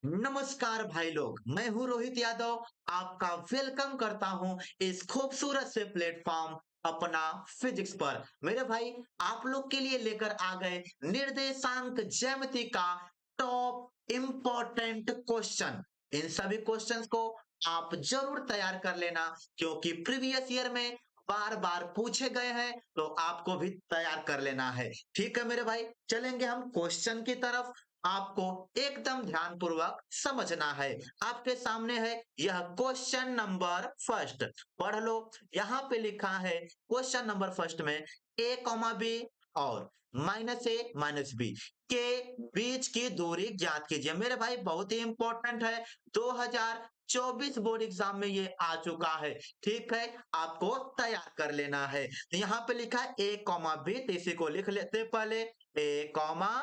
नमस्कार भाई लोग, मैं हूँ रोहित यादव। आपका वेलकम करता हूँ इस खूबसूरत से प्लेटफॉर्म अपना फिजिक्स पर। मेरे भाई, आप लोग के लिए लेकर आ गए निर्देशांक ज्यामिति का टॉप इम्पोर्टेंट क्वेश्चन। इन सभी क्वेश्चंस को आप जरूर तैयार कर लेना, क्योंकि प्रीवियस ईयर में बार बार पूछे गए हैं, तो आपको भी तैयार कर लेना है। ठीक है मेरे भाई, चलेंगे हम क्वेश्चन की तरफ। आपको एकदम ध्यान पूर्वक समझना है। आपके सामने है यह क्वेश्चन नंबर फर्स्ट। पढ़ लो। यहाँ पे लिखा है क्वेश्चन नंबर फर्स्ट में ए कॉमा बी और माइनस ए माइनस बी के बीच की दूरी ज्ञात कीजिए। मेरे भाई, बहुत ही इंपॉर्टेंट है। 2024 बोर्ड एग्जाम में ये आ चुका है। ठीक है, आपको तैयार कर लेना है। तो यहाँ पे लिखा है ए कॉमा बी, तो इसी को लिख लेते पहले। ए कॉमा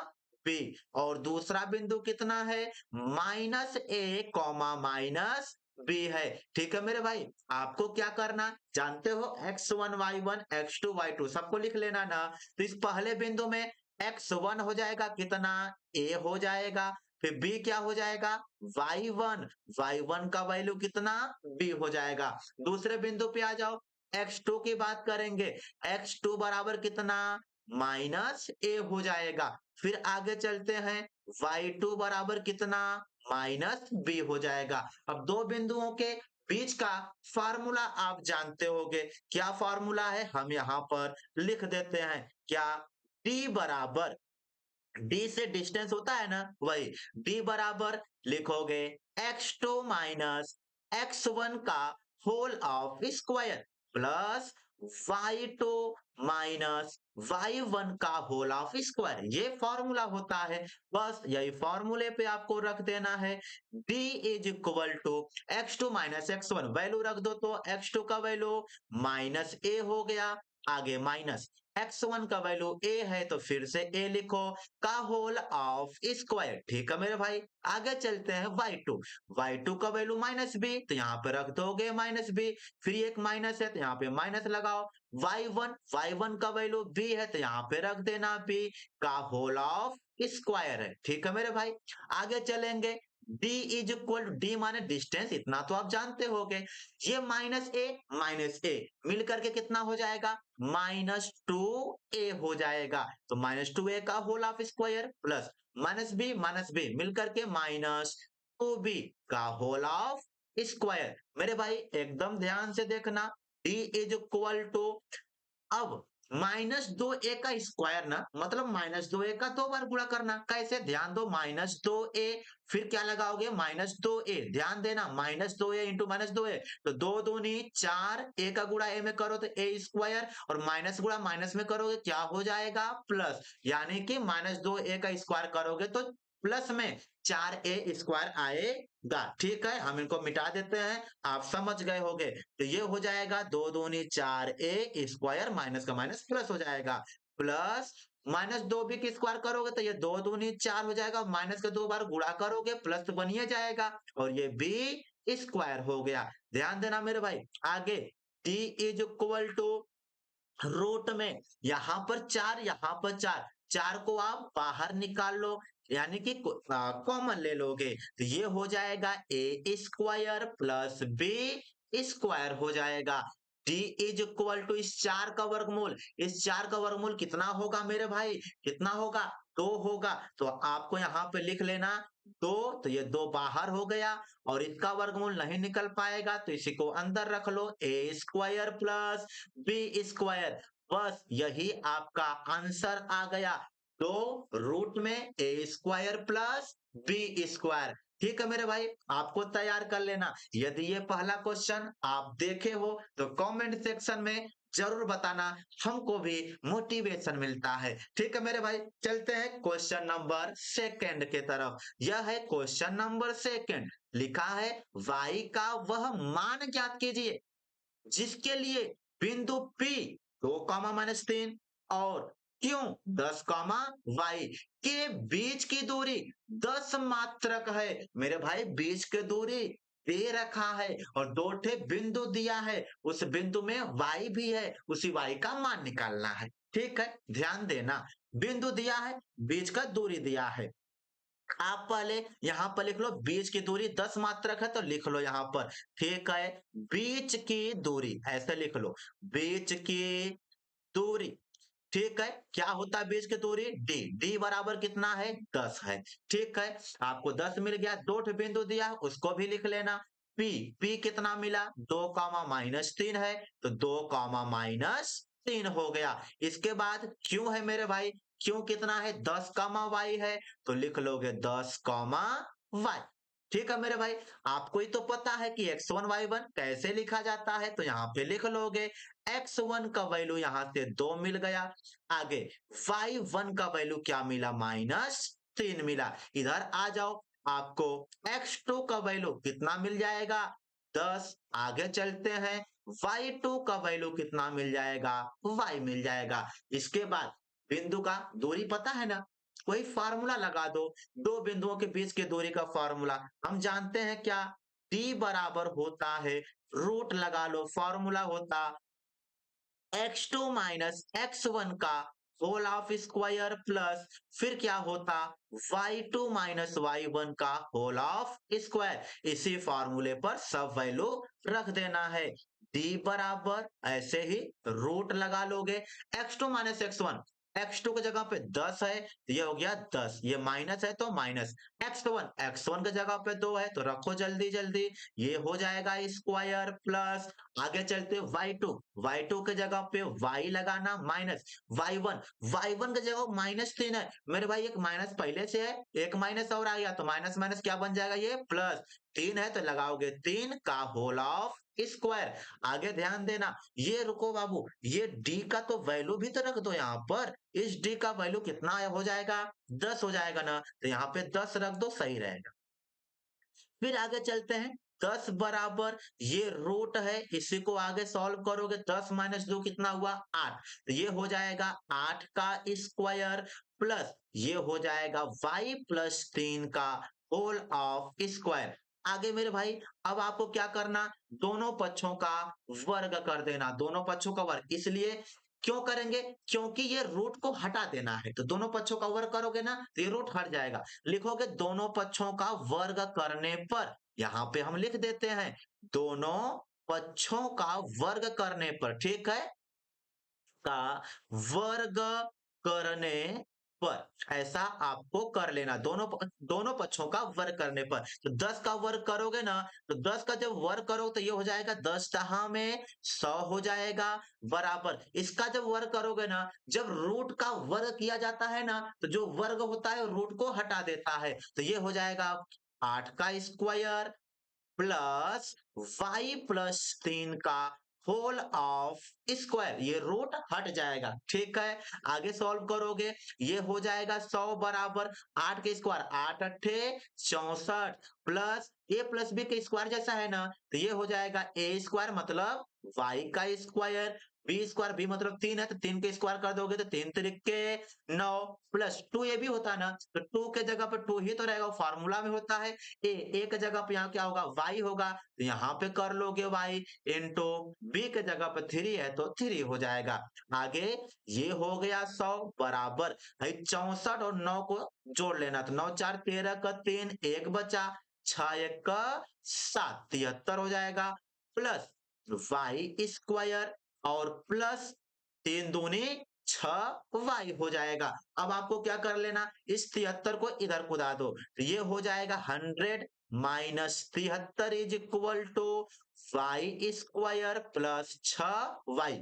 बी और दूसरा बिंदु कितना है? माइनस ए कॉमा माइनस बी है। ठीक है मेरे भाई, आपको क्या करना जानते हो? x1 y1 x2 y2 सबको लिख लेना ना। तो इस पहले बिंदु में x1 हो जाएगा कितना? a हो जाएगा। फिर b क्या हो जाएगा? y1। y1 का वैल्यू कितना? b हो जाएगा। दूसरे बिंदु पे आ जाओ, x2 की बात करेंगे। x2 बराबर कितना? माइनस ए हो जाएगा। फिर आगे चलते हैं, y2 बराबर कितना? माइनस बी हो जाएगा। अब दो बिंदुओं के बीच का फार्मूला आप जानते होंगे। क्या फार्मूला है? हम यहाँ पर लिख देते हैं। क्या? d बराबर, डी से डिस्टेंस होता है ना, वही डी बराबर लिखोगे x2 माइनस x1 का whole of square plus y2 minus y1 का होल ऑफ स्क्वायर। ये फॉर्मूला होता है। बस यही फॉर्मूले पे आपको रख देना है। d is equal to x2 minus x1, value रख दो तो x2 का वैल्यू माइनस ए हो गया। आगे माइनस x1 का वैल्यू a है, तो फिर से a लिखो का होल ऑफ स्क्वायर। ठीक है मेरे भाई, आगे चलते हैं y2। y2 का वैल्यू माइनस बी, तो यहाँ पे रख दोगे माइनस बी। फिर एक माइनस है तो यहाँ पे माइनस लगाओ। y1 का वैल्यू b है, तो यहाँ पे रख देना b का होल ऑफ स्क्वायर है। ठीक है मेरे भाई, आगे चलेंगे। d इज इक्वल डी माने डिस्टेंस, इतना तो आप जानते होगे। ये माइनस ए मिलकर के कितना हो जाएगा? -2a हो जाएगा। तो -2a का whole of square plus minus B मिलकर के -2b का होल ऑफ स्क्वायर। मेरे भाई एकदम ध्यान से देखना। d इज इक्वल टू, अब -2a का स्क्वायर ना, मतलब -2a का दो बार गुणा करना। कैसे? ध्यान दो, -2a फिर क्या लगाओगे? -2a। ध्यान देना, -2a इंटू -2a, तो दो दूनी चार, a का गुणा a में करो तो a स्क्वायर, और माइनस गुणा माइनस में करोगे क्या हो जाएगा? प्लस। यानी कि -2a का स्क्वायर करोगे तो प्लस में 4a स्क्वायर आएगा। ठीक है, हम इनको मिटा देते हैं, आप समझ गए होंगे। तो ये हो जाएगा दो दूनी चार ए स्क्वायर, माइनस का माइनस प्लस हो जाएगा। प्लस -2b की स्क्वायर करोगे तो ये दो दूनी चार हो जाएगा, माइनस के दो बार गुणा करोगे प्लस तो बनिए जाएगा, और ये b स्क्वायर हो गया। ध्यान देना मेरे भाई। आगे t is equal to root में यहां पर चार, यहां पर चार, चार को आप बाहर निकाल लो, यानी कि कॉमन ले लोगे, तो ये हो जाएगा ए स्क्वायर प्लस बी स्क्वायर हो जाएगा। डी इज इक्वल टू, इस चार का वर्गमूल, इस चार का वर्गमूल कितना होगा मेरे भाई? कितना होगा? दो होगा। तो आपको यहाँ पे लिख लेना दो, तो ये दो बाहर हो गया, और इसका वर्गमूल नहीं निकल पाएगा तो इसी को अंदर रख लो, ए स्क्वायर प्लस बी स्क्वायर। बस यही आपका आंसर आ गया। तो रूट में ए स्क्वायर प्लस बी स्क्वायर। ठीक है मेरे भाई, आपको तैयार कर लेना। यदि ये पहला क्वेश्चन आप देखे हो तो कमेंट सेक्शन में जरूर बताना, हमको भी मोटिवेशन मिलता है। ठीक है मेरे भाई, चलते हैं क्वेश्चन नंबर सेकंड के तरफ। यह है क्वेश्चन नंबर सेकंड। लिखा है y का वह मान ज्ञात कीजिए जिसके लिए बिंदु P 2, -3 और क्यों 10, y के बीच की दूरी 10 मात्रक है। मेरे भाई, बीच की दूरी दे रखा है और दो ठे बिंदु दिया है, उस बिंदु में y भी है, उसी y का मान निकालना है। ठीक है, ध्यान देना, बिंदु दिया है, बीच का दूरी दिया है। आप पहले यहाँ पर लिख लो बीच की दूरी 10 मात्रक है तो लिख लो यहाँ पर। ठीक है, बीच की दूरी ऐसे लिख लो, बीच की दूरी। ठीक है, क्या होता है बीच की दूरी? डी। डी बराबर कितना है? 10 है। ठीक है, आपको 10 मिल गया। दो ठे बिंदु दिया उसको भी लिख लेना। पी। पी कितना मिला? 2, -3 है तो 2, -3 हो गया। इसके बाद क्यों है मेरे भाई? क्यों कितना है? 10, y है तो लिख लोगे 10, y। ठीक है मेरे भाई, आपको ही तो पता है कि x1 y1 कैसे लिखा जाता है, तो यहाँ पे लिख लोगे x1 का वैल्यू यहाँ से 2 मिल गया। आगे y1 का वैल्यू क्या मिला? -3 मिला। इधर आ जाओ, आपको x2 का वैल्यू कितना मिल जाएगा? 10। आगे चलते हैं, y2 का वैल्यू कितना मिल जाएगा? y मिल जाएगा। इसके बाद बिंदु का दूरी पता है ना, कोई फार्मूला लगा दो। दो बिंदुओं के बीच की दूरी का फार्मूला हम जानते हैं क्या? d बराबर होता है, रूट लगा लो, फॉर्मूला होता x2 माइनस x1 का होल ऑफ स्क्वायर प्लस फिर क्या होता? y2 माइनस y1 का होल ऑफ स्क्वायर। इसी फॉर्मूले पर सब वैल्यू रख देना है। d बराबर ऐसे ही रूट लगा लोगे, x2 माइनस x1, x2 की जगह पे 10 है तो ये हो गया 10, ये माइनस है तो माइनस। x1 की जगह पे 2 है तो रखो जल्दी जल्दी, ये हो जाएगा स्क्वायर प्लस। आगे चलते y2, y2 के जगह पे y लगाना माइनस y1, y1 की जगह -3 है मेरे भाई, एक माइनस पहले से है, एक माइनस और आ गया तो माइनस माइनस क्या बन जाएगा? ये प्लस। 3 है तो लगाओगे 3 का होल ऑफ स्क्वायर। आगे ध्यान देना, ये रुको बाबू, ये d का तो वैल्यू भी तो रख दो यहाँ पर। इस d का वैल्यू कितना हो जाएगा? 10 हो जाएगा ना, तो यहाँ पे 10 रख दो, सही रहेगा। फिर आगे चलते हैं, 10 बराबर ये रूट है, इसी को आगे सॉल्व करोगे, 10 माइनस 2 कितना हुआ? 8। तो ये हो जाएगा 8 का स्क्वायर प्लस ये हो जाएगा y प्लस 3 का होल ऑफ स्क्वायर। आगे मेरे भाई, अब आपको क्या करना? दोनों पक्षों का वर्ग कर देना, दोनों पक्षों का वर्ग। इसलिए क्यों करेंगे? क्योंकि ये रूट को हटा देना है, तो दोनों पक्षों का वर्ग करोगे ना तो ये रूट हट जाएगा। लिखोगे दोनों पक्षों का वर्ग करने पर, यहां पे हम लिख देते हैं दोनों पक्षों का वर्ग करने पर। ठीक है, का वर्ग करने पर ऐसा आपको कर लेना, दोनों पक्षों का वर्ग करने पर। तो 10 का वर्ग करोगे ना, तो 10 का जब वर्ग करो तो ये हो जाएगा 10 दहा में 100 हो जाएगा बराबर। इसका जब वर्ग करोगे ना, जब रूट का वर्ग किया जाता है ना, तो जो वर्ग होता है रूट को हटा देता है, तो ये हो जाएगा 8 का स्क्वायर प्लस y प्लस 3 का होल ऑफ स्क्वायर, ये रूट हट जाएगा। ठीक है, आगे सॉल्व करोगे, ये हो जाएगा 100 बराबर 8 के स्क्वायर, 8 अट्ठे 64 प्लस a प्लस बी के स्क्वायर जैसा है ना, तो ये हो जाएगा a स्क्वायर मतलब y का स्क्वायर, बी स्क्वायर, बी मतलब 3 है तो 3 के स्क्वायर कर दोगे तो 3 त्रिके 9 प्लस 2 ये भी होता है ना, तो 2 के जगह पर 2 ही तो रहेगा, फार्मूला में होता है ए के जगह पे यहाँ क्या होगा? y होगा, तो यहाँ पे कर लोगे y इंटू बी के जगह पे 3 है तो 3 हो जाएगा। आगे ये हो गया 100 बराबर 64 और 9 को जोड़ लेना, तो 9 4 13 का 3 एक बचा, 6 1 का 7 73 हो जाएगा प्लस y स्क्वायर और प्लस 3 दूनी 6y हो जाएगा। अब आपको क्या कर लेना? इस 73 को इधर कुदा दो, तो ये हो जाएगा 100 minus 73 is equal to y square plus 6y।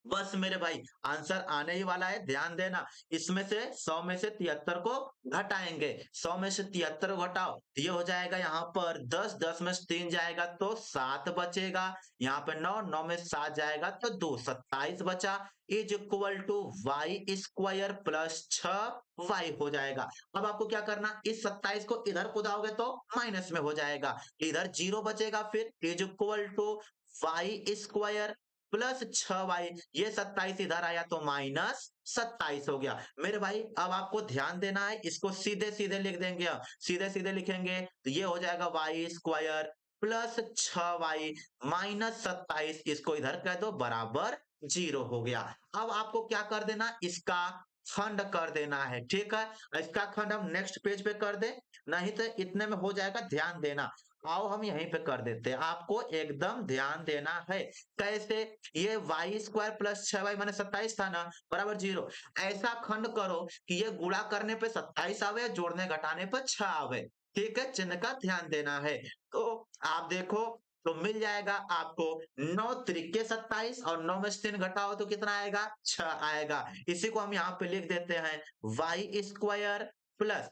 बस मेरे भाई, आंसर आने ही वाला है, ध्यान देना। इसमें से 100 में से 73 को घटाएंगे, 100 में से 73 घटाओ तो ये हो जाएगा यहाँ पर 10, 10 में से 3 जाएगा तो 7 बचेगा, यहाँ पे 9, 9 में से 7 जाएगा तो 2, 27 बचा is equal to Y square plus 6y हो जाएगा। अब आपको क्या करना? इस 27 को इधर कुदाओगे तो माइनस में हो जाएगा, इधर 0 बचेगा, फिर is equal to Y square plus 6y, ये 27 इधर आया तो माइनस 27 हो गया। मेरे भाई अब आपको ध्यान देना है, इसको सीधे सीधे लिख देंगे, सीधे सीधे लिखेंगे तो ये हो जाएगा Y square plus 6y minus 27, इसको इधर कह दो बराबर 0 हो गया। अब आपको क्या कर देना? इसका खंड कर देना है। ठीक है, इसका खंड हम नेक्स्ट पेज पे कर दे, नहीं तो इतने में हो जाएगा, ध्यान देना। आओ हम यहीं पे कर देते हैं, आपको एकदम ध्यान देना है। कैसे? ये Y square plus 6y minus 27 था ना, बराबर 0। ऐसा खंड करो कि ये गुणा करने पे 27 आवे, जोड़ने घटाने पे 6 आवे। ठीक है, चिन्ह का ध्यान देना है। तो आप देखो, तो मिल जाएगा आपको 9 त्रिके 27 और 9 में से 3 घटाओ तो कितना आएगा? 6 आएगा। इसी को हम यहाँ पे लिख देते हैं वाई स्क्वायर प्लस,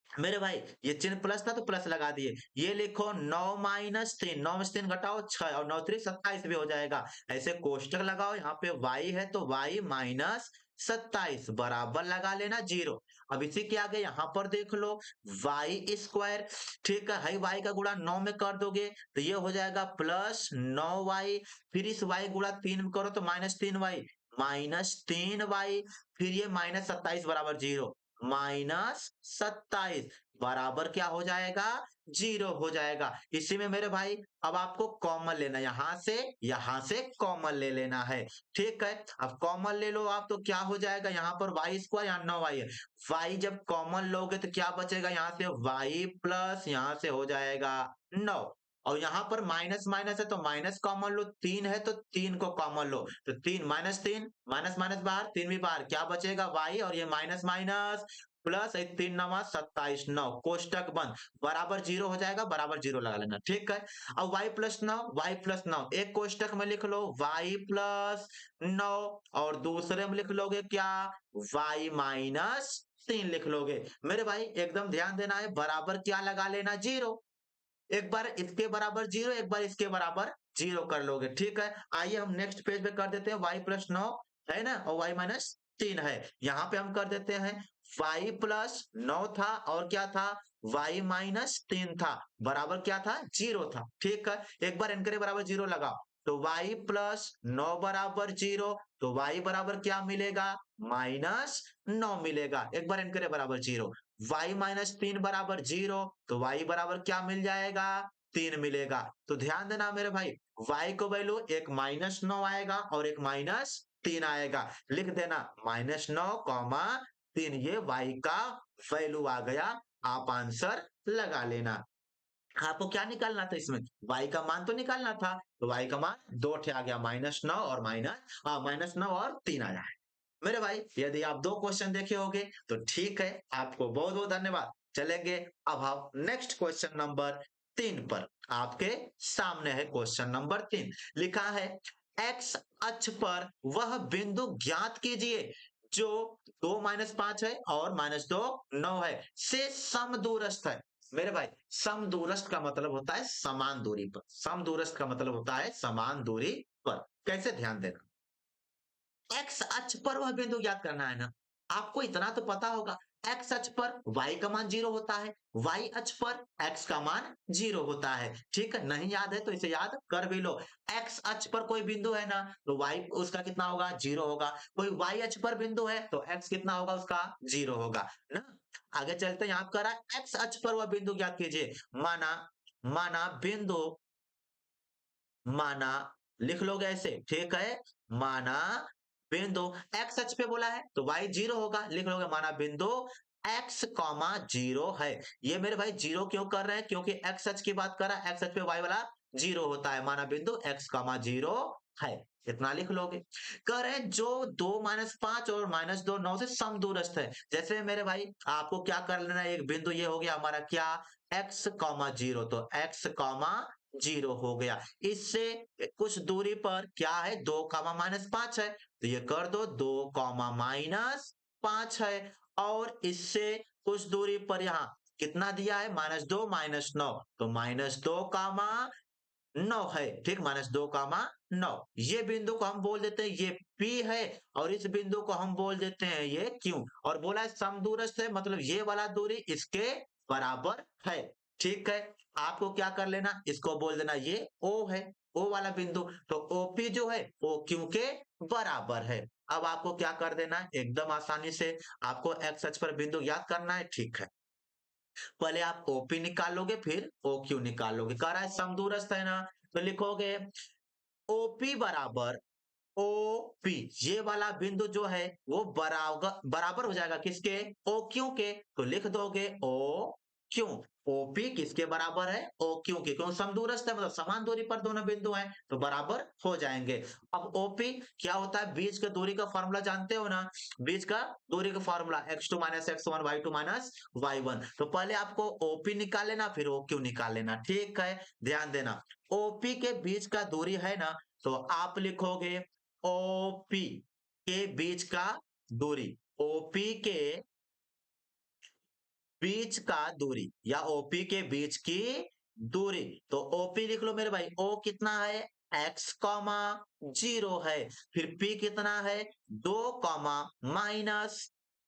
मेरे भाई ये चिन्ह प्लस था तो प्लस लगा दिए, ये लिखो 9 - 3, 9 में से 3 घटाओ 6 और 9 3 27 भी हो जाएगा। ऐसे कोष्टक लगाओ, यहाँ पे y है तो y माइनस 27 बराबर लगा लेना 0। अब इसी के आगे यहाँ पर देख लो वाई स्क्वायर, ठीक है y का गुणा 9 में कर दोगे तो ये हो जाएगा प्लस 9y, फिर इस y गुणा 3 में करो तो -3y, -3y, फिर ये -27 बराबर 0, -27 बराबर क्या हो जाएगा? 0 हो जाएगा। इसी में मेरे भाई अब आपको कॉमन लेना, यहां से कॉमन ले लेना है। ठीक है, अब कॉमन ले लो आप तो क्या हो जाएगा? यहाँ पर वाई स्क्वायर, यहाँ 9y है, y जब कॉमन लोगे तो क्या बचेगा? यहाँ से y प्लस यहाँ से हो जाएगा 9, और यहाँ पर माइनस माइनस है तो माइनस कॉमन लो, 3 है तो 3 को कॉमन लो, तो 3 -3, माइनस माइनस बाहर, 3 भी बाहर, क्या बचेगा? y, और ये माइनस माइनस प्लस 3 9 27, 9 कोष्टक बंद, बराबर 0 हो जाएगा, बराबर 0 लगा लेना। ठीक है, अब y+9 एक कोष्टक में लिख लो y+9, और दूसरे में लिख लोगे क्या? y-3 लिख लोगे। मेरे भाई एकदम ध्यान देना है, बराबर क्या लगा लेना? 0। एक बार इसके बराबर 0, एक बार इसके बराबर 0 कर लोगे। ठीक है, आइए हम नेक्स्ट पेज पे कर देते हैं, y+9 है ना, और y-3 है, यहाँ पे हम कर देते हैं y+9 था और क्या था? y-3 था, बराबर क्या था? 0 था। ठीक है, एक बार इनके बराबर 0 लगाओ तो y+9 बराबर 0, तो y बराबर क्या मिलेगा? -9 मिलेगा। एक बार इनके बराबर 0, y-3 बराबर 0, तो y बराबर क्या मिल जाएगा? 3 मिलेगा। तो ध्यान देना मेरे भाई, y को वैल्यू एक -9 आएगा और एक -3 आएगा, लिख देना -9, 3, ये y का वैल्यू आ गया। आप आंसर लगा लेना। आपको क्या निकालना था इसमें? y का मान तो निकालना था, तो y का मान 2 आ गया, -9 और -9 और 3 आया है। मेरे भाई यदि आप 2 क्वेश्चन देखे होंगे तो ठीक है, आपको बहुत बहुत धन्यवाद। चलेंगे अब हम नेक्स्ट क्वेश्चन नंबर 3 पर। आपके सामने है क्वेश्चन नंबर 3, लिखा है x अक्ष पर वह बिंदु ज्ञात कीजिए जो 2-5 है और -2 9 है से समदूरस्थ है। मेरे भाई समदूरस्थ का मतलब होता है समान दूरी पर, समदूरस्थ का मतलब होता है समान दूरी पर। कैसे? ध्यान देना, एक्स अक्ष पर वह बिंदु ज्ञात करना है ना, आपको इतना तो पता होगा, एक्स अक्ष पर y का मान 0 होता है, y अक्ष पर x का मान 0 होता है। ठीक है, नहीं याद है तो इसे याद कर भी लो। x अक्ष पर कोई बिंदु है ना, तो y उसका कितना होगा? 0 होगा। कोई y अक्ष पर बिंदु है तो x कितना होगा? उसका 0 होगा ना। आगे चलते हैं, यहाँ कह रहा है x अक्ष पर वह बिंदु ज्ञात कीजिए। माना माना बिंदु, माना लिख लोगे ऐसे, ठीक है, माना बिंदु एक्स अक्ष पे बोला है तो y 0 होगा, लिख लोगे माना बिंदु x, 0 है। ये मेरे भाई 0 क्यों कर रहे हैं? क्योंकि x अक्ष की बात कर रहा है, x अक्ष पे y वाला 0 होता है, माना बिंदु x, 0 है। इतना लिख लोगे। कह रहे हैं जो 2-5 और -2 9 से समदूरस्थ है। जैसे मेरे भाई आपको क्या कर लेना है, एक बिंदु ये हो गया हमारा क्या? x, 0, तो x, 0 हो गया। इससे कुछ दूरी पर क्या है? 2, -5 है, तो ये कर दो 2, -5 है, और इससे कुछ दूरी पर यहाँ कितना दिया है? -2 -9, तो -2, 9 है। ठीक, -2, 9, ये बिंदु को हम बोल देते हैं ये P है, और इस बिंदु को हम बोल देते हैं ये Q, और बोला है समदूरस्थ है, मतलब ये वाला दूरी इसके बराबर है। ठीक है, आपको क्या कर लेना, इसको बोल देना ये O है, O वाला बिंदु, तो OP जो है OQ के बराबर है। अब आपको क्या कर देना है, एकदम आसानी से आपको x अक्ष पर बिंदु याद करना है। ठीक है, पहले आप OP निकालोगे फिर OQ निकालोगे। कह रहा है समदूरस्थ है ना, तो लिखोगे OP बराबर ओ पी, ये वाला बिंदु जो है वो बराबर बराबर हो जाएगा किसके, ओ क्यू के। तो लिख दोगे ओ क्यू, ओपी किसके बराबर है, ओ क्यू के, क्यों समदूरस्थ है मतलब समान दूरी पर दोनों बिंदु हैं तो बराबर हो जाएंगे। अब ओपी क्या होता है, बीच का दूरी का फॉर्मूला जानते हो ना, बीच का दूरी का formula x2 minus x1 y2 minus y1। तो पहले आपको ओपी निकाल लेना फिर ओ क्यू निकाल लेना, ठीक है। ध्यान देना, ओपी के बीच का दूरी है ना, तो आप लिखोगे ओपी के बीच का दूरी, ओपी के बीच का दूरी या ओपी के बीच की दूरी। तो ओपी लिख लो मेरे भाई, ओ कितना है, x कॉमा 0 है, फिर p कितना है, 2 कॉमा माइनस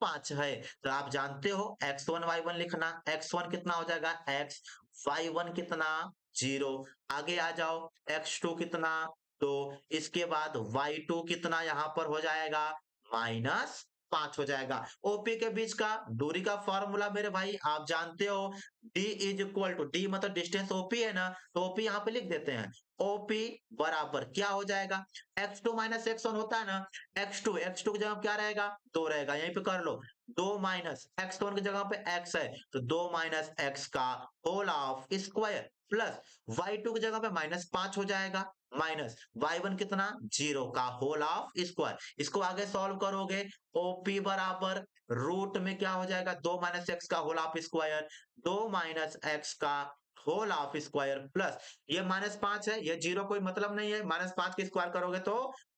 5 है। तो आप जानते हो x1 y1 लिखना, x1 कितना हो जाएगा x, y1 कितना 0, आगे आ जाओ x2 कितना, तो इसके बाद y2 कितना यहाँ पर हो जाएगा माइनस 5 हो जाएगा। ओपी के बीच का दूरी का फॉर्मूला मेरे भाई आप जानते हो, d is equal to, D मतलब डिस्टेंस ओपी है ना, तो ओपी यहाँ पे लिख देते हैं, ओपी बराबर क्या हो जाएगा, x2 माइनस x1 होता है ना, x2 की जगह क्या रहेगा, 2 रहेगा, यहीं पे कर लो, 2 माइनस x1 की जगह पे x है तो 2 माइनस x का whole of square, plus y2 की जगह पे -5 हो जाएगा, माइनस y1 कितना 0 का होल ऑफ स्क्वायर। इसको आगे सॉल्व करोगे, ओपी बराबर रूट में क्या हो जाएगा, 2 माइनस एक्स का whole of square, 2 minus X का होल ऑफ स्क्वायर, प्लस ये -5 है, ये 0 कोई मतलब नहीं है, -5 के स्क्वायर करोगे तो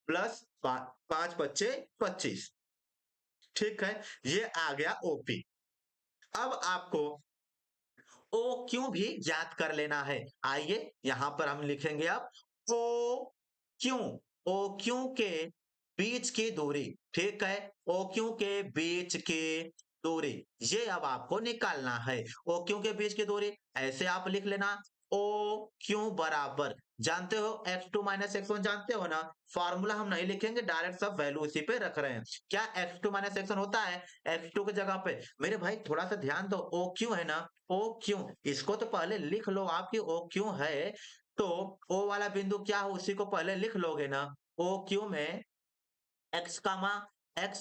प्लस 5 बच्चे 25, ठीक है। ये आ गया ओपी। अब आपको ओ क्यों भी याद कर लेना है, आइए यहां पर हम लिखेंगे अब ओ क्यों, ओ क्यों के बीच की दूरी, ठीक है, ओ क्यों के बीच की दूरी, ये अब आपको निकालना है। ओ क्यों के बीच की दूरी ऐसे आप लिख लेना, ओ क्यों बराबर, जानते हो x2 माइनस x1 जानते हो ना, फॉर्मूला हम नहीं लिखेंगे, डायरेक्ट सब वैल्यू उसी पे रख रहे हैं। क्या x2 माइनस x1 होता है, x2 की जगह पे मेरे भाई थोड़ा सा ध्यान दो, ओ क्यों है ना, ओ क्यों, इसको तो पहले लिख लो आपकी ओ क्यों है, तो ओ वाला बिंदु क्या हो उसी को पहले लिख लोगे ना, ओ क्यों में एक्स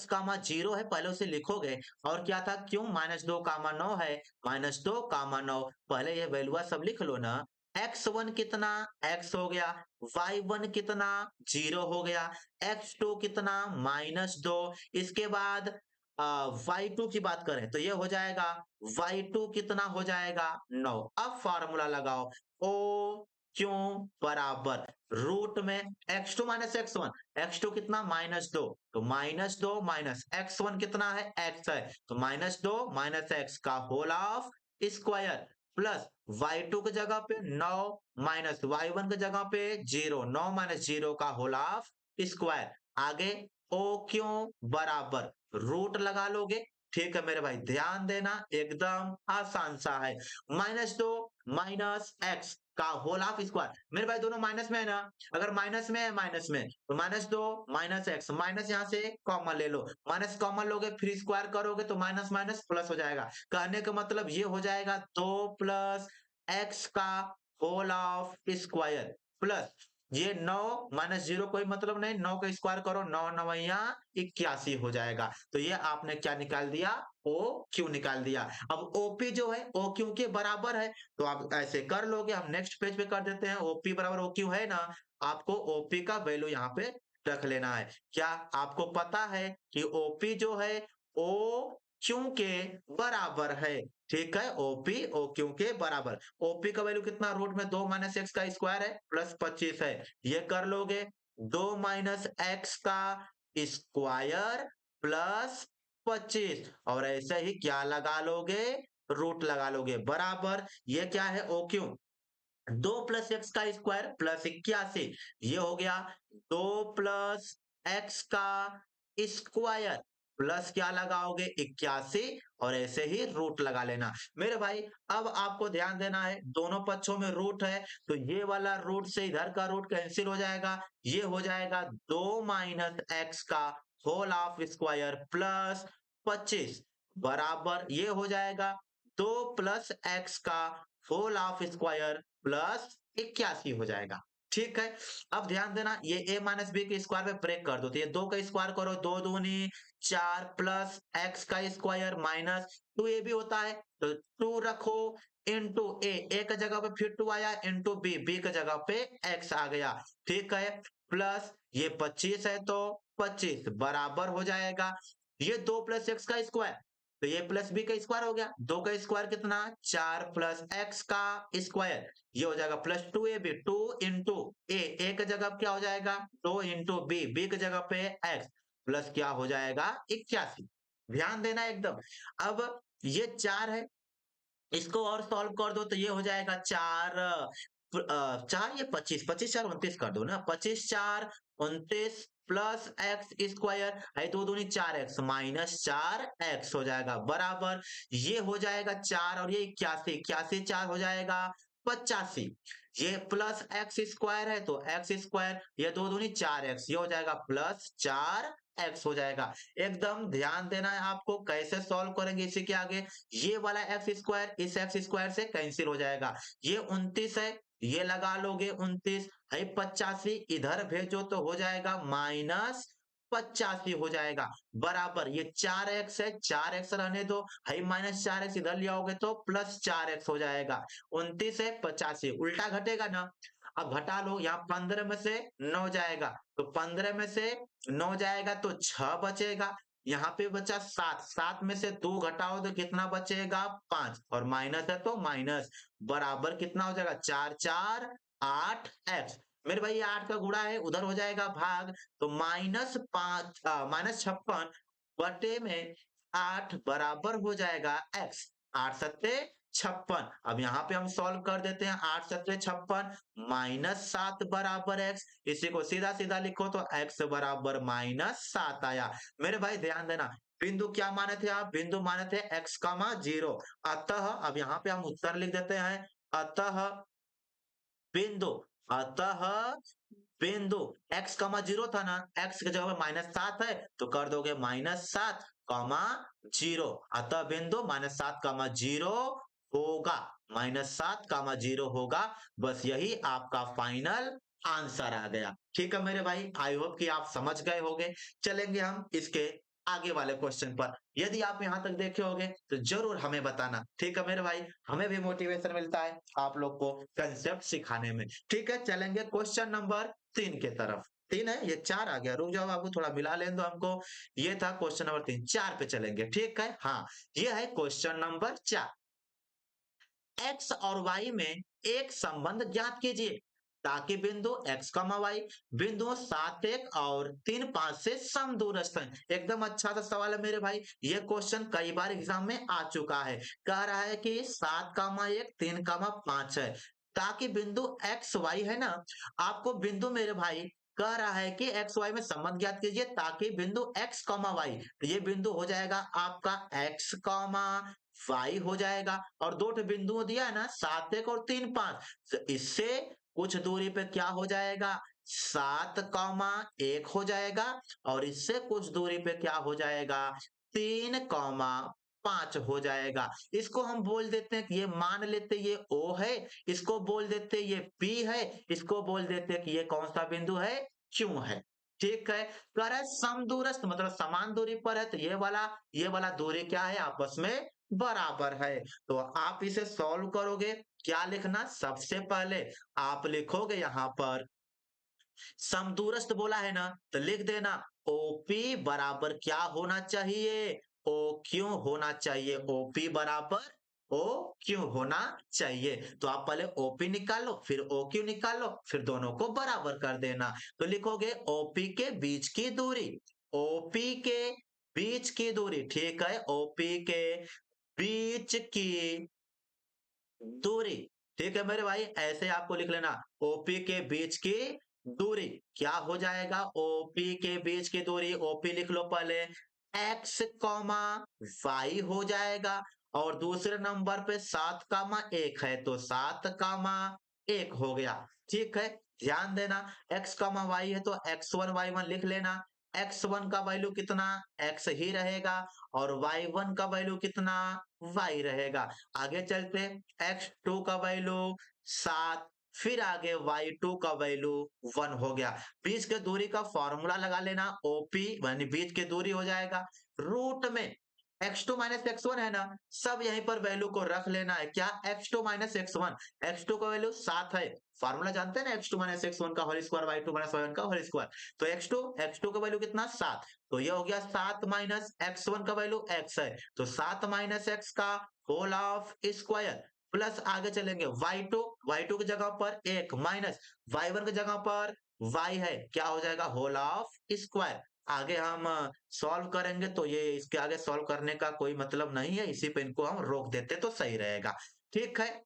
कामा 0 है, पहले उसे लिखोगे, और क्या था क्यों -2 कामा 9 है, -2 कामा 9, पहले ये वैल्यू सब लिख लो ना, x1 कितना x हो गया, y1 कितना 0 हो गया, x2 कितना -2, इसके बाद y2 की बात करें तो ये हो जाएगा, y2 कितना हो जाएगा 9। अब फॉर्मूला लगाओ, ओ क्यों बराबर रूट में x2 माइनस x1, x2 कितना -2, तो -2 माइनस x1 कितना है x है, तो -2 माइनस x का whole of square, plus y2 की जगह पे 9 माइनस y1 की जगह पे 0, 9 माइनस 0 का होल ऑफ स्क्वायर, आगे ओ क्यों बराबर रूट लगा लोगे, ठीक है मेरे भाई ध्यान देना एकदम आसान सा है, -2 माइनस एक्स का होल ऑफ स्क्वायर, मेरे भाई दोनों माइनस में है ना, अगर माइनस में है माइनस में तो -2 माइनस एक्स, माइनस यहाँ से कॉमन ले लो, माइनस कॉमन लोगे फिर स्क्वायर करोगे तो माइनस माइनस प्लस हो जाएगा, कहने का मतलब ये हो जाएगा 2 प्लस एक्स का होल ऑफ स्क्वायर, प्लस ये 9 माइनस 0 कोई मतलब नहीं, 9 का स्क्वायर करो, 9 नवैया 81 हो जाएगा, तो ये आपने क्या निकाल दिया, ओ क्यू निकाल दिया। अब ओपी जो है ओ क्यू के बराबर है, तो आप ऐसे कर लोगे, हम नेक्स्ट पेज पे कर देते हैं, ओपी बराबर ओ क्यू है ना, आपको ओपी का वैल्यू यहाँ पे रख लेना है। क्या आपको पता है कि ओपी जो है ओ क्यू के बराबर है, ठीक है, ओपी ओ क्यू के बराबर, ओपी का वैल्यू कितना, रूट में 2 माइनस एक्स का स्क्वायर है प्लस 25 है, ये कर लोगे 2 माइनस एक्स का स्क्वायर प्लस 25, और ऐसे ही क्या लगा लोगे, रूट लगा लोगे, बराबर ये क्या है ओ क्यू, 2 प्लस एक्स का स्क्वायर प्लस 81, ये हो गया 2 प्लस एक्स का स्क्वायर प्लस क्या लगाओगे 81, और ऐसे ही रूट लगा लेना मेरे भाई। अब आपको ध्यान देना है, दोनों पक्षों में रूट है तो ये वाला रूट से इधर का रूट कैंसिल हो जाएगा, ये हो जाएगा 2 माइनस एक्स का होल ऑफ स्क्वायर प्लस 25, बराबर ये हो जाएगा 2 प्लस एक्स का होल ऑफ स्क्वायर प्लस 81 हो जाएगा। ठीक है। अब ध्यान देना, ये a माइनस बी के स्क्वायर में ब्रेक कर दो, तो ये दो का स्क्वायर करो, दो दूनी चार प्लस एक्स का स्क्वायर माइनस टू ए भी होता है तो टू रखो इंटू ए का जगह पे फिर टू आया इंटू बी का जगह पे एक्स आ गया। ठीक है, प्लस ये 25 है तो 25 बराबर हो जाएगा ये दो प्लस एक्स का स्क्वायर, तो ये प्लस बी का स्क्वायर हो गया, दो का स्क्वायर कितना चार प्लस एक्स का स्क्वायर, ये हो जाएगा plus two A B, two into A का जगह क्या हो जाएगा दो इंटू बी की जगह पे एक्स प्लस क्या हो जाएगा 81। ध्यान देना एकदम। अब ये चार है, इसको और सॉल्व कर दो तो ये हो जाएगा चार चार ये 25, 25 चार 29 कर दो ना, 25 4 29 प्लस एक्स स्क्वायर है, दो दूनी चार एक्स माइनस चार एक्स हो जाएगा बराबर, ये हो जाएगा चार और ये 81, 81 चार हो जाएगा 85, ये प्लस एक्स स्क्वायर है तो एक्स स्क्वायर, ये दो दूनी चार एक्स, ये हो जाएगा प्लस चार एक्स हो जाएगा। एकदम ध्यान देना है आपको कैसे सॉल्व करेंगे इसी के आगे, ये वाला एक्स स्क्वायर इस एक्स स्क्वायर से कैंसिल हो जाएगा, ये 29 है ये लगा लोगे 29 है 85 इधर भेजो तो हो जाएगा माइनस 85 हो जाएगा बराबर, ये चार एक्स है चार एक्स रहने दो है माइनस चार एक्स इधर ले आओगे तो प्लस चार एक्स हो जाएगा, 29 है 85 उल्टा घटेगा ना, अब घटा लो यहाँ 15 में से 9 जाएगा तो 15 में से 9 जाएगा तो 6 बचेगा, यहाँ पे बचा 7, 7 में से 2 घटाओ तो कितना बचेगा 5 और माइनस है तो माइनस बराबर कितना हो जाएगा 4 4 8 एक्स, मेरे भाई ये 8 का गुणा है उधर हो जाएगा भाग तो माइनस 5 माइनस 56 बटे में 8 बराबर हो जाएगा एक्स, 8 सत्ते 56, अब यहाँ पे हम सॉल्व कर देते हैं 8 सत्ते 56 माइनस 7 बराबर एक्स, इसी को सीधा सीधा लिखो तो एक्स बराबर माइनस 7 आया। मेरे भाई ध्यान देना, बिंदु क्या माने थे आप, बिंदु माने थे एक्स कामा जीरो, अतः अब यहाँ पे हम उत्तर लिख देते हैं, अतः बिंदु, अतः बिंदु एक्स कमा जीरो था ना, एक्स की जगह माइनस 7 है तो कर दोगे माइनस 7 कमा जीरो, अतः बिंदु माइनस 7 कमा जीरो होगा, माइनस 7 कमा जीरो होगा, बस यही आपका फाइनल आंसर आ गया। ठीक है मेरे भाई, आई होप कि आप समझ गए होंगे। चलेंगे हम इसके आगे वाले क्वेश्चन पर, यदि आप यहाँ तक देखे होंगे तो जरूर हमें बताना, ठीक है मेरे भाई, हमें भी मोटिवेशन मिलता है आप लोग को कंसेप्ट सिखाने में। ठीक है, चलेंगे क्वेश्चन नंबर 3 के तरफ, 3 है ये 4 आ गया, रुक जाओ आपको थोड़ा मिला लें दो हमको, ये था क्वेश्चन नंबर 3, 4 पे चलेंगे, ठीक है, हाँ ये है क्वेश्चन नंबर 4, एक्स और वाई में एक संबंध ज्ञात कीजिए ताकि बिंदु x कमा वाई बिंदुओं 7 1 और 3 5 से समदूरस्थ हैं। एकदम अच्छा सा सवाल है मेरे भाई, ये क्वेश्चन कई बार एग्जाम में आ चुका है, कह रहा है कि 7 कामा 1 3 कामा 5 है ताकि बिंदु x y है ना, आपको बिंदु मेरे भाई कह रहा है कि एक्स वाई में संबंध ज्ञात कीजिए ताकि बिंदु x कॉमा वाई, तो ये बिंदु हो जाएगा आपका x कॉमा वाई हो जाएगा, और दो बिंदु दिया है ना 7 1 और 3 5, तो इससे कुछ दूरी पे क्या हो जाएगा 7 कॉमा 1 हो जाएगा, और इससे कुछ दूरी पे क्या हो जाएगा 3 कॉमा 5 हो जाएगा, इसको हम बोल देते हैं कि ये मान लेते ये O है, इसको बोल देते ये P है, इसको बोल देते कि ये कौन सा बिंदु है Q है। ठीक है, कह रहा है समदूरस्थ मतलब समान दूरी पर है, तो ये वाला दूरी क्या है आपस में बराबर है, तो आप इसे सॉल्व करोगे, क्या लिखना सबसे पहले आप लिखोगे यहाँ पर समदूरस्थ बोला है ना तो लिख देना ओपी बराबर क्या होना चाहिए ओ क्यों होना चाहिए, ओपी बराबर ओ क्यों होना चाहिए, तो आप पहले ओपी निकालो फिर ओ क्यू निकालो फिर दोनों को बराबर कर देना, तो लिखोगे ओपी के बीच की दूरी, ओपी के बीच की दूरी, ठीक है, ओपी के बीच की दूरी, ठीक है मेरे भाई, ऐसे आपको लिख लेना ओपी के बीच की दूरी क्या हो जाएगा, ओपी के बीच की दूरी ओपी लिख लो पहले एक्स कॉमा वाई हो जाएगा, और दूसरे नंबर पे 7 कामा 1 है तो 7 कामा 1 हो गया। ठीक है, ध्यान देना x कामा वाई है तो x1 y1 लिख लेना, x1 का वैल्यू कितना x ही रहेगा और y1 का वैल्यू कितना y रहेगा, आगे चलते x2 का वैल्यू 7 फिर आगे y2 का वैल्यू 1 हो गया। बीच के दूरी का फॉर्मूला लगा लेना, ओपी यानी बीच की दूरी हो जाएगा। रूट में x2 माइनस x1 है ना, सब यहीं पर वैल्यू को रख लेना है। क्या x2 माइनस x1, x2 का वैल्यू 7 है, फॉर्मूला जानते हैं ना, x2 माइनस x1 का whole square y2 minus y1 का होल स्क्वायर। तो x2 का वैल्यू कितना 7, तो ये हो गया 7 माइनस x1 का वैल्यू x है, तो 7 माइनस x का होल ऑफ स्क्वायर प्लस आगे चलेंगे y2 की जगह पर 1 माइनस y1 की जगह पर y है, क्या हो जाएगा होल ऑफ स्क्वायर। आगे हम सॉल्व करेंगे तो ये इसके आगे सॉल्व करने का कोई मतलब नहीं है, इसी पे इनको हम रोक देते तो सही रहेगा। ठीक है,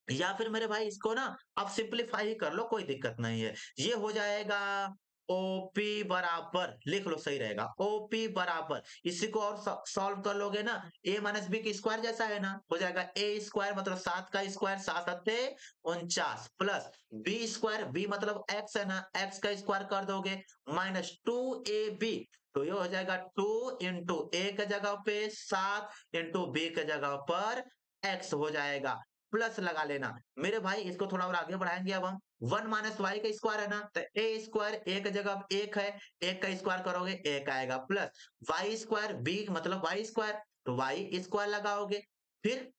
या फिर मेरे भाई इसको ना आप सिंपलीफाई ही कर लो, कोई दिक्कत नहीं है। ये हो जाएगा ओपी बराबर, लिख लो सही रहेगा, ओपी बराबर इसी को और सॉल्व कर लोगे ना, ए माइनस बी की स्क्वायर जैसा है ना, हो जाएगा ए स्क्वायर मतलब 7 का स्क्वायर, 7 सत्ते 49 प्लस बी स्क्वायर, बी मतलब एक्स है ना, एक्स का स्क्वायर कर दोगे माइनस 2ab, तो ये हो जाएगा 2 इंटू ए के जगह पे 7 इंटू बी के जगह पर एक्स हो जाएगा, प्लस लगा लेना। मेरे भाई इसको थोड़ा और आगे बढ़ाएंगे अब हम, 1 माइनस वाई का स्क्वायर है ना, तो ए स्क्वायर ए की जगह एक है, एक का स्क्वायर करोगे एक आएगा, प्लस वाई स्क्वायर बी मतलब वाई स्क्वायर, तो वाई स्क्वायर लगाओगे, फिर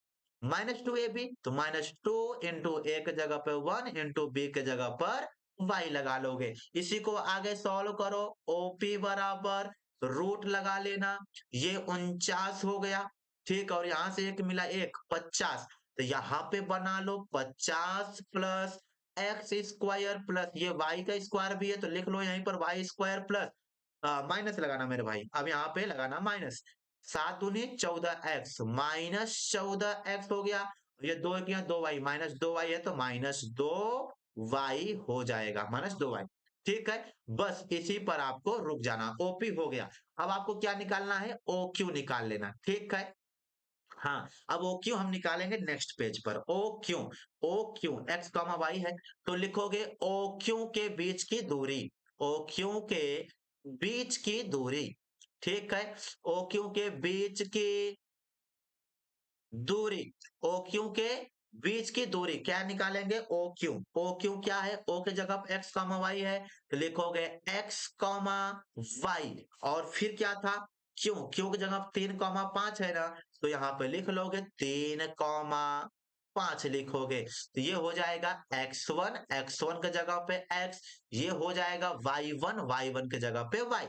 माइनस 2ab, तो माइनस 2 इंटू ए की जगह पे 1 इंटू बी की जगह पर y लगा लोगे। इसी को आगे सॉल्व करो, ओपी बराबर रूट लगा लेना, ये 49 हो गया। ठीक, और यहां से एक मिला एक 50, तो यहाँ पे बना लो 50 प्लस एक्स स्क्वायर प्लस ये वाई का स्क्वायर भी है, तो लिख लो यहीं पर वाई स्क्वायर प्लस माइनस लगाना मेरे भाई, अब यहाँ पे लगाना माइनस, 7 दूनी 14x माइनस 14x हो गया, ये दो किया 2y माइनस 2y है, तो माइनस 2y हो जाएगा, माइनस 2y। ठीक है, बस इसी पर आपको रुक जाना, ओपी हो गया। अब आपको क्या निकालना है, ओ क्यू निकाल लेना। ठीक है, हाँ, अब ओ क्यू हम निकालेंगे नेक्स्ट पेज पर, O Q X comma Y है, तो लिखोगे ओ क्यू के बीच की दूरी, ओ क्यू के बीच की दूरी। ठीक है, ओ क्यू के बीच की दूरी, ओ क्यू के बीच की दूरी क्या निकालेंगे, ओ क्यू क्या है, ओ की जगह पे एक्स कॉमा वाई है, तो लिखोगे एक्स कॉमा वाई, और फिर क्या था क्यू की जगह 3,5 है ना, तो यहाँ पे लिख लोगे 3,5 लिखोगे, तो ये हो जाएगा x1 की जगह पे x, ये हो जाएगा y1 की जगह पे y।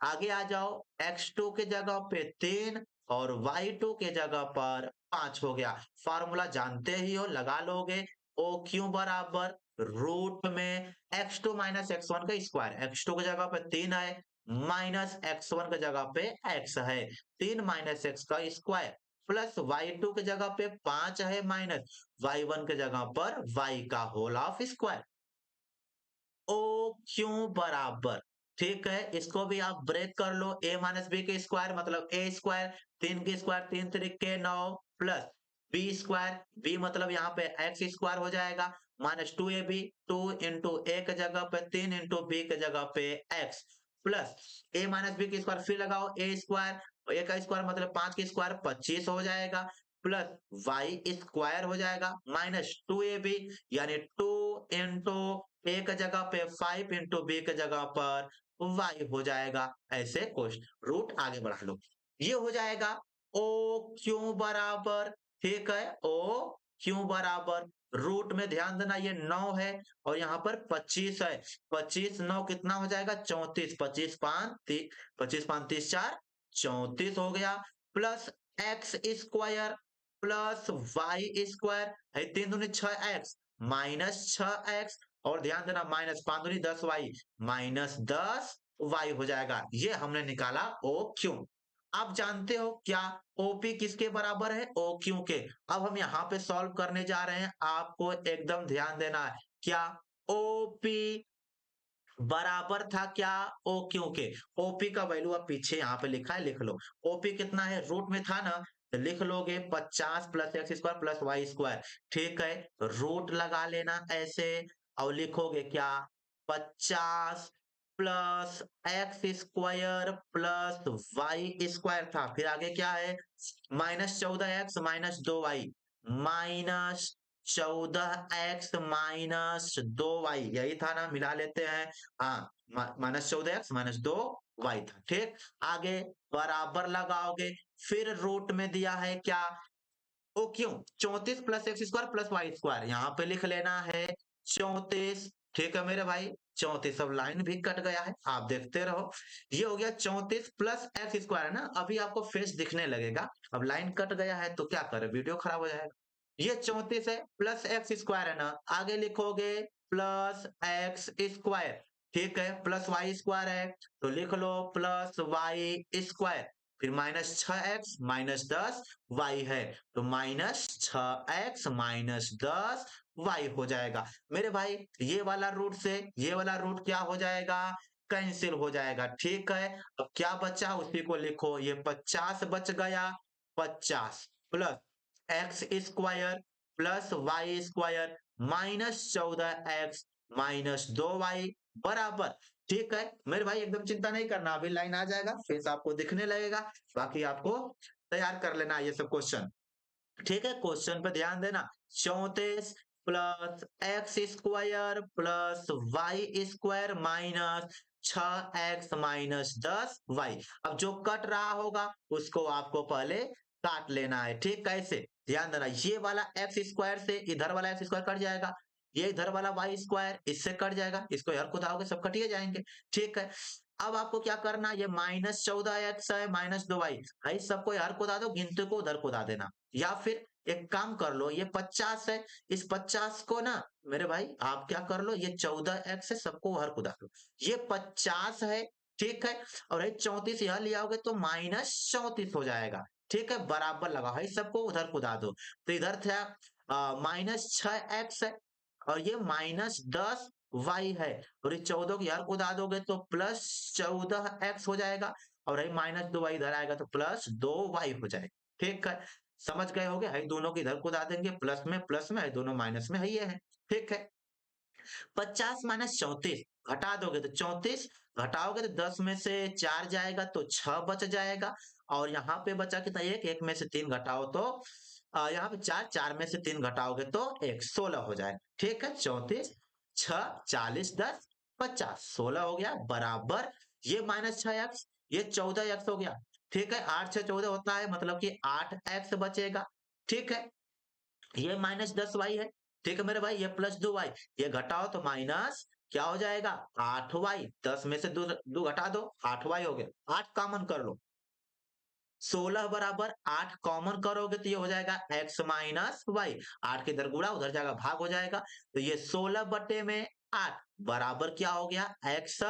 आगे आ जाओ, x2 की जगह पे 3 और y2 के जगह पर 5 हो गया। फार्मूला जानते ही हो, लगा लोगे, ओ क्यू बराबर रूट में x2 माइनस x1 का स्क्वायर, x2 की जगह पे 3 है माइनस x1 की जगह पे x है, 3 माइनस x का स्क्वायर प्लस y2 की जगह पे 5 है माइनस y1 की जगह पर y का whole of square. O Q बराबर, ठीक है, इसको भी आप ब्रेक कर लो, ए माइनस बी के स्क्वायर मतलब ए स्क्वायर, 3 के स्क्वायर 3 तरीके 9 प्लस बी स्क्वायर, बी मतलब यहाँ पे एक्स स्क्वायर हो जाएगा माइनस 2ab, 2 इंटू ए के जगह पे 3 इंटू बी के जगह पे एक्स प्लस ए माइनस बी के स्क्वायर, फिर लगाओ ए स्क्वायर, ए का स्क्वायर मतलब 5 के स्क्वायर 25 हो जाएगा प्लस वाई स्क्वायर हो जाएगा माइनस 2ab, यानी 2 इंटू ए की जगह पे 5 इंटू बी की जगह पर y हो जाएगा, ऐसे क्वेश्चन रूट आगे बढ़ा लो, ये हो जाएगा ओ क्यू बराबर, ठीक है, ओ क्यू बराबर रूट में ध्यान देना ये 9 है और यहाँ पर 25 है, 25 9 कितना हो जाएगा 34, 25 5 30 34 हो गया plus X square plus Y square है, 3 दूनी 6x माइनस 6x, और ध्यान देना माइनस 5 दूनी 10y माइनस 10y हो जाएगा, ये हमने निकाला ओ क्यू। आप जानते हो क्या ओपी किसके बराबर है, ओ क्यू के। अब हम यहाँ पे सॉल्व करने जा रहे हैं, आपको एकदम ध्यान देना है, क्या ओपी बराबर था क्या ओ क्यू के, ओपी का वैल्यू अब पीछे यहाँ पे लिखा है, लिख लो, ओपी कितना है रूट में था ना, तो लिख लोगे 50 plus X square plus Y square, ठीक है, रूट लगा लेना ऐसे, और लिखोगे क्या 50 plus X square plus Y square था, फिर आगे क्या है minus 14x minus 2y minus 14x minus 2y, यही था ना, मिला लेते हैं। हाँ, -14x माइनस 2y था। ठीक, आगे बराबर लगाओगे, फिर रूट में दिया है क्या, O Q, 34 plus X square plus Y square, यहाँ पे लिख लेना है 34। ठीक है मेरे भाई, 34, अब लाइन भी कट गया है, आप देखते रहो। ये हो गया 34 प्लस एक्स स्क्वायर है ना, अभी आपको फेस दिखने लगेगा। अब लाइन कट गया है तो क्या करे, वीडियो खराब हो जाएगा। ये 34 है प्लस एक्स स्क्वायर है ना, आगे लिखोगे प्लस एक्स स्क्वायर। ठीक है, प्लस वाई स्क्वायर है तो लिख लो प्लस वाई स्क्वायर, फिर -6x माइनस 10y है, तो -6x माइनस 10y हो जाएगा। मेरे भाई ये वाला रूट से ये वाला रूट क्या हो जाएगा, कैंसिल हो जाएगा। ठीक है, अब क्या बचा उसी को लिखो, ये 50 बच गया, 50 plus X square plus Y square -14x minus 2y बराबर। ठीक है मेरे भाई, एकदम चिंता नहीं करना, अभी लाइन आ जाएगा, फेस आपको दिखने लगेगा, बाकी आपको तैयार कर लेना ये सब क्वेश्चन। ठीक है, क्वेश्चन पे ध्यान देना, 34 plus X square plus Y square minus 6x minus 10y। अब जो कट रहा होगा उसको आपको पहले काट लेना है। ठीक, कैसे, ध्यान देना, ये वाला एक्स स्क्वायर से इधर वाला एक्स स्क्वायर कट जाएगा, ये इधर वाला वाई स्क्वायर इससे कट जाएगा, इसको यार खुदाओगे सब कटिए जाएंगे। ठीक है, अब आपको क्या करना, ये -14x है माइनस 2y, भाई सबको यार खुदा दो, गिनती को उधर खुदा देना, या फिर एक काम कर लो, ये 50 है, इस 50 को ना मेरे भाई आप क्या कर लो, ये 14x है, सबको हर खुदा दो, ये 50 है। ठीक है, और ये 34 यहां ले आओगे तो -34 हो जाएगा। ठीक है, बराबर लगा है, सबको उधर खुदा दो, तो इधर था -6x है, और ये -10y है, और ये 14 को यार खुदा दोगे तो +14x हो जाएगा, और ये -2y इधर आएगा तो +2y हो जाएगा। ठीक है, समझ गए होगे, है दोनों को इधर खुदा देंगे, प्लस में है, दोनों माइनस में है, ये है। ठीक है, 50 माइनस 34 घटा दोगे तो 34, घटाओगे तो 10 में से 4 जाएगा तो 6 बच जाएगा, और यहाँ पे बचा कितना, एक में से 3 घटाओ तो यहाँ पे 4, 4 में से 3 घटाओगे तो 1, 16 हो जाएगा। ठीक है, 34 6 40 10 50, 16 हो गया बराबर, ये -6x, ये 14x हो गया। ठीक है, 8 6 14 होता है, मतलब कि 8x बचेगा। ठीक है, ये -10y है। ठीक है मेरे भाई, ये +2y, ये घटाओ तो माइनस क्या हो जाएगा, 8y, 10 में से दो घटा दो, 8y हो गया, 8 कॉमन कर लो, 16 बराबर 8 कॉमन करोगे तो ये हो जाएगा x माइनस वाई, 8 के इधर गुणा उधर जाएगा भाग हो जाएगा, तो ये 16 बटे में 8 बराबर क्या हो गया, x।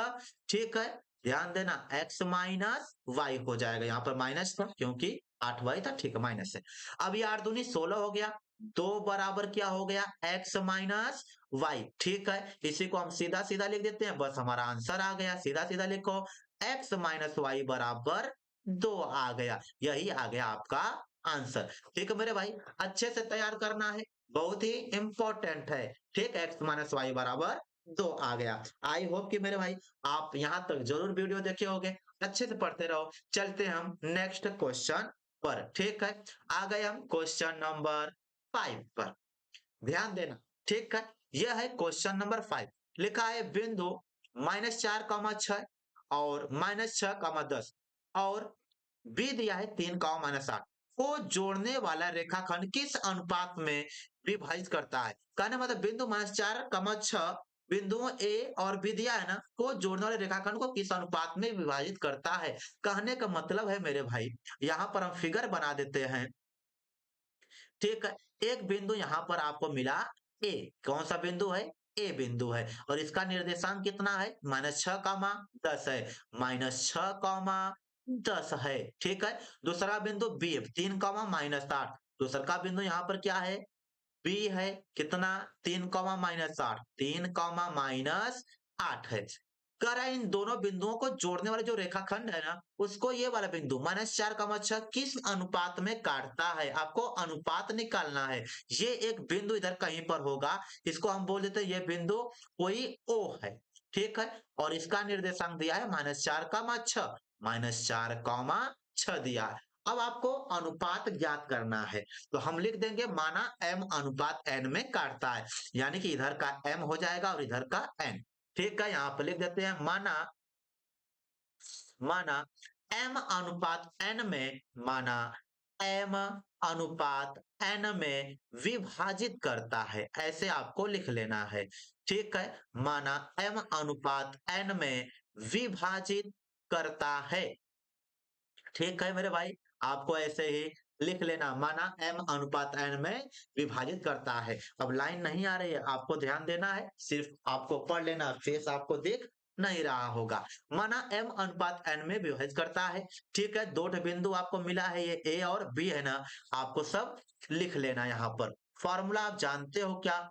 ठीक है, ध्यान देना, x माइनस वाई हो जाएगा, यहाँ पर माइनस था क्योंकि 8y था। ठीक है, माइनस है, अब ये 8 दूनी 16 हो गया, 2 बराबर क्या हो गया, x माइनस वाई। ठीक है, इसी को हम सीधा सीधा लिख देते हैं, बस हमारा आंसर आ गया, सीधा सीधा लिखो, x माइनस वाई बराबर 2 आ गया, यही आ गया आपका आंसर। ठीक है मेरे भाई, अच्छे से तैयार करना है, बहुत ही इंपॉर्टेंट है। ठीक, x माइनस वाई बराबर 2 आ गया। आई होप कि मेरे भाई आप यहाँ तक जरूर वीडियो देखे होंगे, अच्छे से पढ़ते रहो। चलते हम नेक्स्ट क्वेश्चन पर। ठीक है, आ गए हम क्वेश्चन नंबर 5 पर, ध्यान देना। ठीक है, यह है क्वेश्चन नंबर 5, लिखा है बिंदु -4, 6 और -6, 10 और बी दिया है 3, -8 को जोड़ने वाला रेखाखंड किस अनुपात में विभाजित करता है। कहने मतलब बिंदु -4, 6 बिंदुओं ए और बी दिया है ना, को जोड़ने वाले रेखाखंड को किस अनुपात में विभाजित करता है। कहने का मतलब है मेरे भाई, यहाँ पर हम फिगर बना देते हैं। ठीक है, एक बिंदु यहाँ पर आपको मिला ए, कौन सा बिंदु है, ए बिंदु है, और इसका निर्देशांक कितना है, -6, 10 है, -6, 10 है। ठीक है, दूसरा बिंदु बी, 3, -8, दूसरा का बिंदु यहाँ पर क्या है, बी है, कितना, 3, -8, 3, -8 है। कह रहा है इन दोनों बिंदुओं को जोड़ने वाले जो रेखाखंड है ना, उसको ये वाला बिंदु -4, 6 किस अनुपात में काटता है, आपको अनुपात निकालना है। ये एक बिंदु इधर कहीं पर होगा, इसको हम बोल देते हैं ये बिंदु कोई ओ है। ठीक है, और इसका निर्देशांक दिया है -4, 6, -4, 6 दिया है, अब आपको अनुपात ज्ञात करना है, तो हम लिख देंगे माना m अनुपात n में काटता है, यानी कि इधर का m हो जाएगा और इधर का n। ठीक है, यहाँ पे लिख देते हैं माना माना m अनुपात n में माना m अनुपात n में विभाजित करता है, ऐसे आपको लिख लेना है। ठीक है, माना m अनुपात n में विभाजित करता है। ठीक है मेरे भाई, आपको ऐसे ही लिख लेना माना m अनुपात n में विभाजित करता है। अब लाइन नहीं आ रही है, आपको ध्यान देना है, सिर्फ आपको पढ़ लेना, फेस आपको दिख नहीं रहा होगा। माना m अनुपात n में विभाजित करता है। ठीक है, दो बिंदु आपको मिला है, ये a और b है ना, आपको सब लिख लेना। यहाँ पर फॉर्मूला आप जानते हो क्या,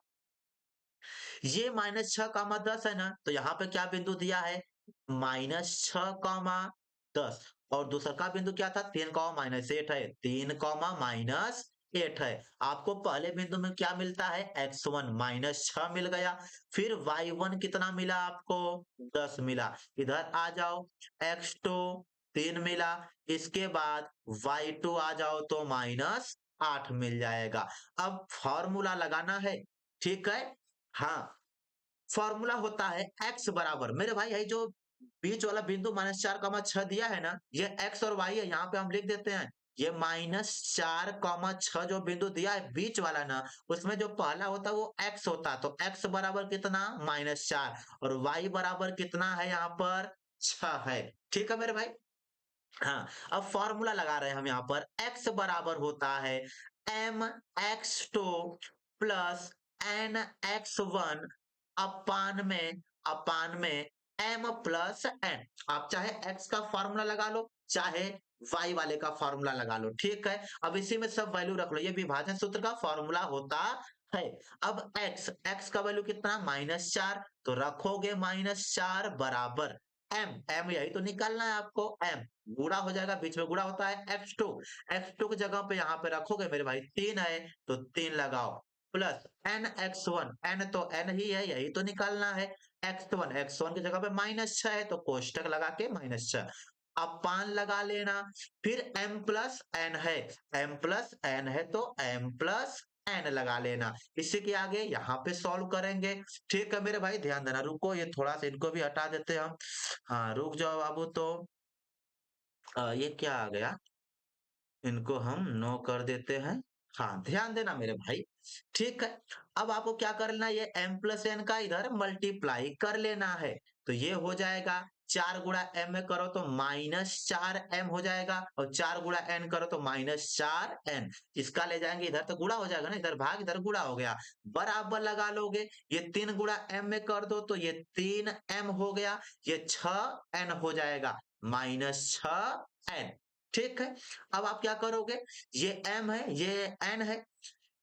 ये -6, 10 है ना, तो यहाँ पे क्या बिंदु दिया है, -6, 10, और दूसरा का बिंदु क्या था, 3, -8 है, 3, -8 है। आपको पहले बिंदु में क्या मिलता है, x1 -6 मिल गया, फिर y1 कितना मिला आपको, 10 मिला। इधर आ जाओ, x2 3 मिला, इसके बाद y2 आ जाओ तो -8 मिल जाएगा। अब फॉर्मूला लगाना है। ठीक है, हाँ, फॉर्मूला होता है x बराबर, मेरे भाई है जो बीच वाला बिंदु -4, 6 दिया है ना, ये x और y है, यहाँ पे हम लिख देते हैं ये -4, 6 जो बिंदु दिया है बीच वाला ना, उसमें जो पहला होता है वो x होता है, तो x बराबर कितना, -4, और y बराबर कितना है यहाँ पर, 6 है। ठीक है मेरे भाई, हाँ, अब फॉर्मूला लगा रहे हैं हम यहाँ पर, x बराबर होता है mx2 प्लस nx1 अपान में m प्लस n। आप चाहे x का फॉर्मूला लगा लो, चाहे y वाले का फॉर्मूला लगा लो। ठीक है, अब इसी में सब वैल्यू रख लो, ये विभाजन सूत्र का फॉर्मूला होता है। अब x का वैल्यू कितना, -4, तो रखोगे -4 बराबर m यही तो निकालना है आपको, m गुणा हो जाएगा, बीच में गुणा होता है x2 की जगह पे यहाँ पे रखोगे मेरे भाई 3 है, तो 3 लगाओ, प्लस nx1, n तो n ही है, यही तो निकालना है, x1 की जगह पे -6 है, तो कोष्टक लगा के -6, अब पान लगा लेना, फिर m प्लस n है, तो m प्लस n लगा लेना, इसी के आगे यहाँ पे सॉल्व करेंगे। ठीक है मेरे भाई, ध्यान देना, रुको ये थोड़ा सा इनको भी हटा देते हैं हम। हाँ रुक जाओ बाबू, तो ये क्या आ गया, इनको हम नो कर देते हैं। हाँ ध्यान देना मेरे भाई, ठीक है, अब आपको क्या करना है, ये m प्लस एन का इधर मल्टीप्लाई कर लेना है, तो ये हो जाएगा 4 गुणा m में करो तो -4m हो जाएगा, और 4 गुणा n करो तो -4n, इसका ले जाएंगे इधर तो गुणा हो जाएगा ना, इधर भाग इधर गुणा हो गया, बराबर लगा लोगे, ये 3 गुणा m में कर दो तो ये 3m हो गया, ये 6n हो जाएगा, -6n। ठीक है, अब आप क्या करोगे, ये m है ये n है,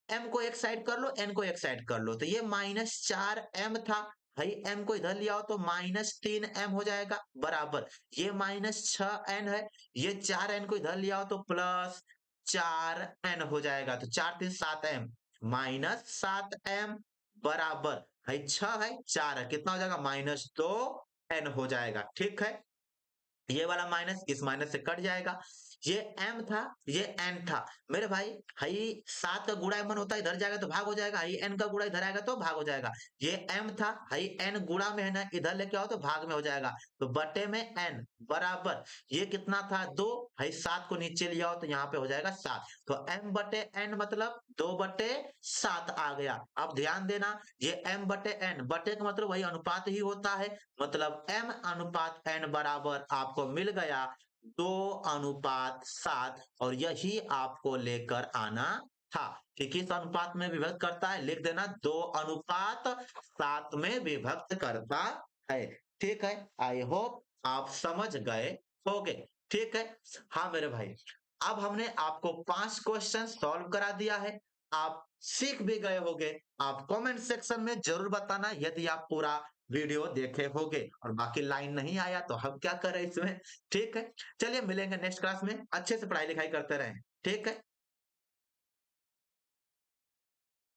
m को एक साइड कर लो, n को एक साइड कर लो, तो ये -4m था भाई, m को इधर ले आओ तो -3m हो जाएगा, बराबर ये -6n है, ये 4n को इधर ले आओ तो +4n हो जाएगा, तो 4 3 7m, -7m बराबर भाई 6 है 4 है, कितना हो जाएगा, -2n हो जाएगा। ठीक है, ये वाला माइनस इस माइनस से कट जाएगा, ये m था ये n था, मेरे भाई हई 7 का गुणा m होता है, इधर जाएगा तो भाग हो जाएगा, हई n का गुणा इधर आएगा तो भाग हो जाएगा, ये m था हई n गुणा में है ना, इधर लेके आओ तो भाग में हो जाएगा, तो बटे में n बराबर ये कितना था 2, हई 7 को नीचे ले आओ तो यहाँ पे हो जाएगा 7, तो m बटे n मतलब 2/7 आ गया। अब ध्यान देना, ये m बटे n, बटे का मतलब वही अनुपात ही होता है, मतलब m अनुपात n बराबर आपको मिल गया 2:7, और यही आपको लेकर आना था कि किस अनुपात में विभक्त करता है, लिख देना 2:7 में विभक्त करता है। ठीक है, आई होप आप समझ गए होगे। ठीक है, हाँ मेरे भाई, अब हमने आपको 5 क्वेश्चन सॉल्व करा दिया है, आप सीख भी गए होगे, आप कमेंट सेक्शन में जरूर बताना यदि आप पूरा वीडियो देखे होगे, और बाकी लाइन नहीं आया तो हम क्या करें इसमें। ठीक है, चलिए मिलेंगे नेक्स्ट क्लास में, अच्छे से पढ़ाई लिखाई करते रहें। ठीक है।